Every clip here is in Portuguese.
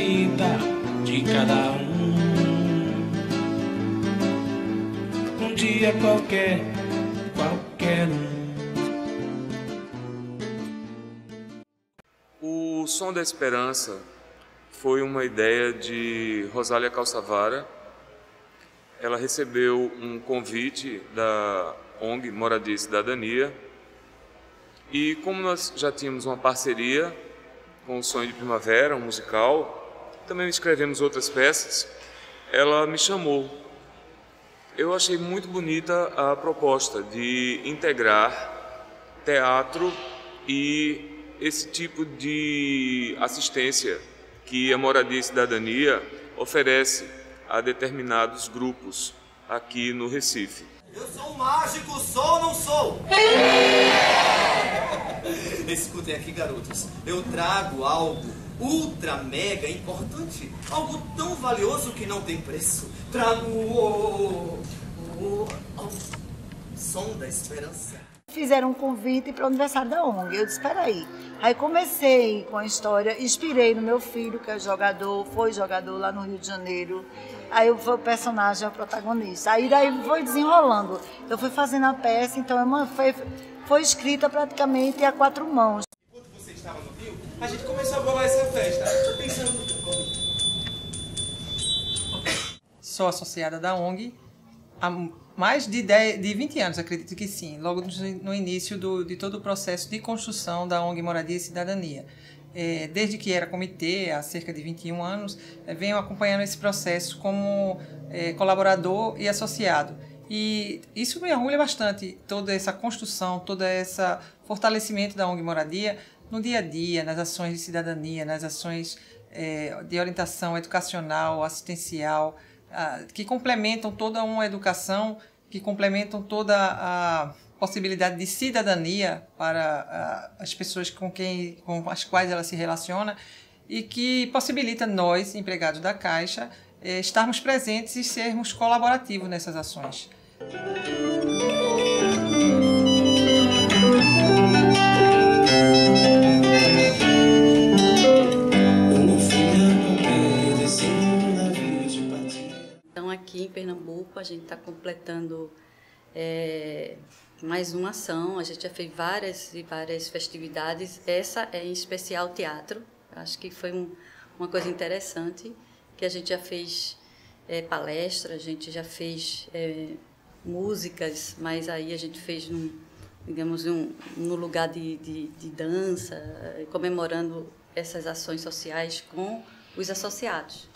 vida de cada um dia qualquer O Som da Esperança foi uma ideia de Rosália Calçavara. Ela recebeu um convite da ONG Moradia e Cidadania e, como nós já tínhamos uma parceria com o Sonho de Primavera, um musical, também escrevemos outras peças, ela me chamou. Eu achei muito bonita a proposta de integrar teatro e esse tipo de assistência que a Moradia e Cidadania oferece a determinados grupos aqui no Recife. Eu sou um mágico, sou ou não sou? Escutem aqui, garotos. Eu trago algo ultra mega importante, algo tão valioso que não tem preço. Trago o Som da Esperança. Fizeram um convite para o aniversário da ONG. Eu disse, espera aí. Aí comecei com a história, inspirei no meu filho, que é jogador, foi jogador lá no Rio de Janeiro. Aí foi o personagem, o protagonista. Aí daí foi desenrolando. Eu fui fazendo a peça, então foi escrita praticamente a 4 mãos. Enquanto você estava no Rio, a gente começou a bolar essa festa. Tô pensando... Sou associada da ONG há mais de 20 anos, acredito que sim, logo no início de todo o processo de construção da ONG Moradia e Cidadania. Desde que era comitê, há cerca de 21 anos, venho acompanhando esse processo como colaborador e associado. E isso me orgulha bastante, toda essa construção, todo esse fortalecimento da ONG Moradia no dia a dia, nas ações de cidadania, nas ações de orientação educacional, assistencial, que complementam toda uma educação, que complementam toda a possibilidade de cidadania para as pessoas com as quais ela se relaciona e que possibilita nós, empregados da Caixa, estarmos presentes e sermos colaborativos nessas ações. Então, aqui em Pernambuco, a gente está completando mais uma ação. A gente já fez várias festividades. Essa é em especial teatro. Acho que foi uma coisa interessante, que a gente já fez palestra, a gente já fez músicas, mas aí a gente fez no lugar de dança, comemorando essas ações sociais com os associados.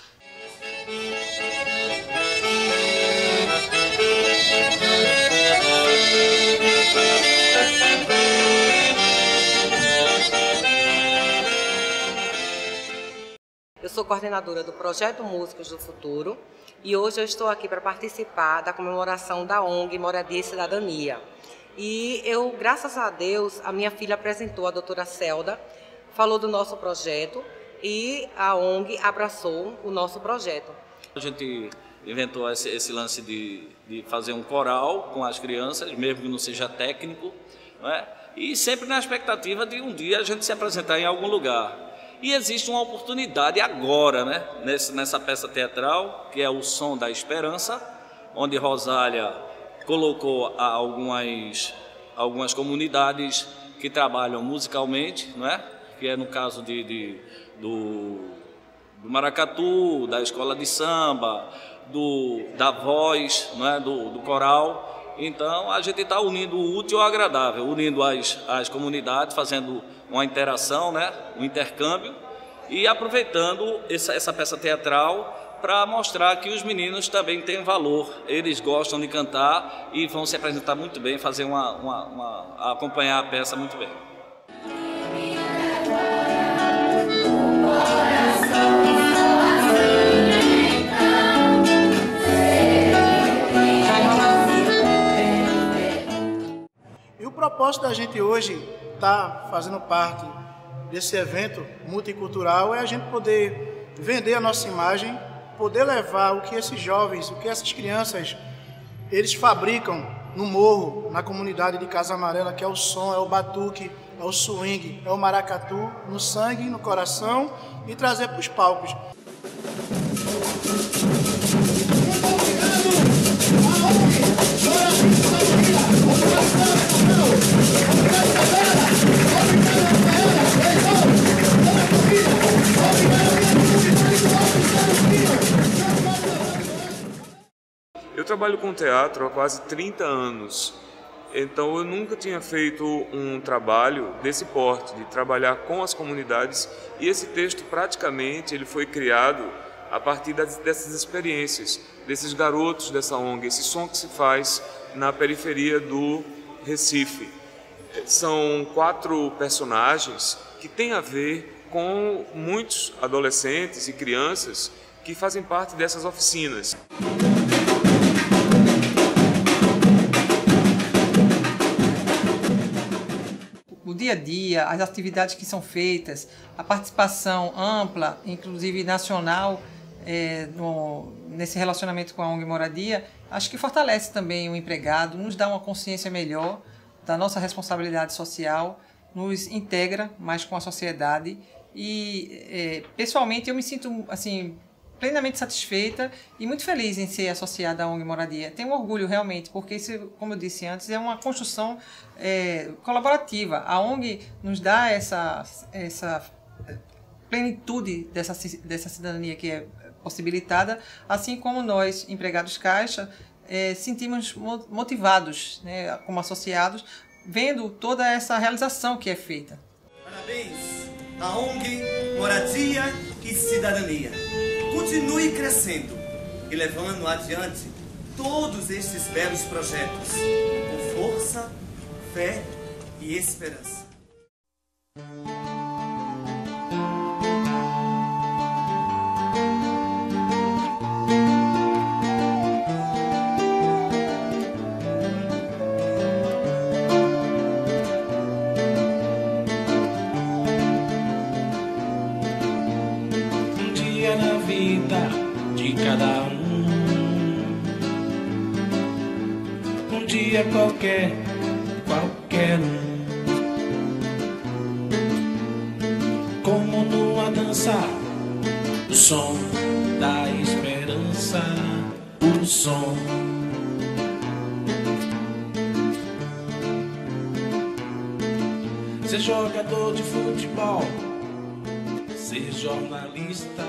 Eu sou coordenadora do Projeto Músicos do Futuro e hoje eu estou aqui para participar da comemoração da ONG Moradia e Cidadania. E eu, graças a Deus, a minha filha apresentou a doutora Celda, falou do nosso projeto e a ONG abraçou o nosso projeto. A gente inventou esse lance de fazer um coral com as crianças, mesmo que não seja técnico, não é? E sempre na expectativa de um dia a gente se apresentar em algum lugar. E existe uma oportunidade agora, né? Nessa peça teatral, que é o Som da Esperança, onde Rosália colocou algumas comunidades que trabalham musicalmente, não é? Que é no caso do maracatu, da escola de samba, da voz, não é? do coral. Então a gente está unindo o útil ao agradável, unindo as comunidades, fazendo uma interação, né? Um intercâmbio e aproveitando essa peça teatral para mostrar que os meninos também têm valor, eles gostam de cantar e vão se apresentar muito bem, fazer acompanhar a peça muito bem. E o propósito da gente hoje estar fazendo parte desse evento multicultural é a gente poder vender a nossa imagem, poder levar o que esses jovens, o que essas crianças, eles fabricam no morro, na comunidade de Casa Amarela, que é o som, é o batuque, é o swing, é o maracatu, no sangue, no coração, e trazer para os palcos. Eu trabalho com teatro há quase 30 anos, então eu nunca tinha feito um trabalho desse porte, de trabalhar com as comunidades, e esse texto praticamente ele foi criado a partir dessas experiências, desses garotos dessa ONG, esse som que se faz na periferia do Recife. São 4 personagens que têm a ver com muitos adolescentes e crianças que fazem parte dessas oficinas. O dia a dia, as atividades que são feitas, a participação ampla, inclusive nacional, nesse relacionamento com a ONG Moradia, acho que fortalece também o empregado, nos dá uma consciência melhor da nossa responsabilidade social, nos integra mais com a sociedade e, pessoalmente, eu me sinto assim, plenamente satisfeita e muito feliz em ser associada à ONG Moradia. Tenho orgulho realmente, porque isso, como eu disse antes, é uma construção colaborativa. A ONG nos dá essa plenitude dessa cidadania que é possibilitada, assim como nós, empregados caixa, sentimos motivados, né, como associados, vendo toda essa realização que é feita. Parabéns à ONG Moradia e Cidadania. Continue crescendo e levando adiante todos estes belos projetos, com força, fé e esperança. Na vida de cada um dia qualquer como numa dança, o som da esperança, o som ser jogador de futebol, ser jornalista,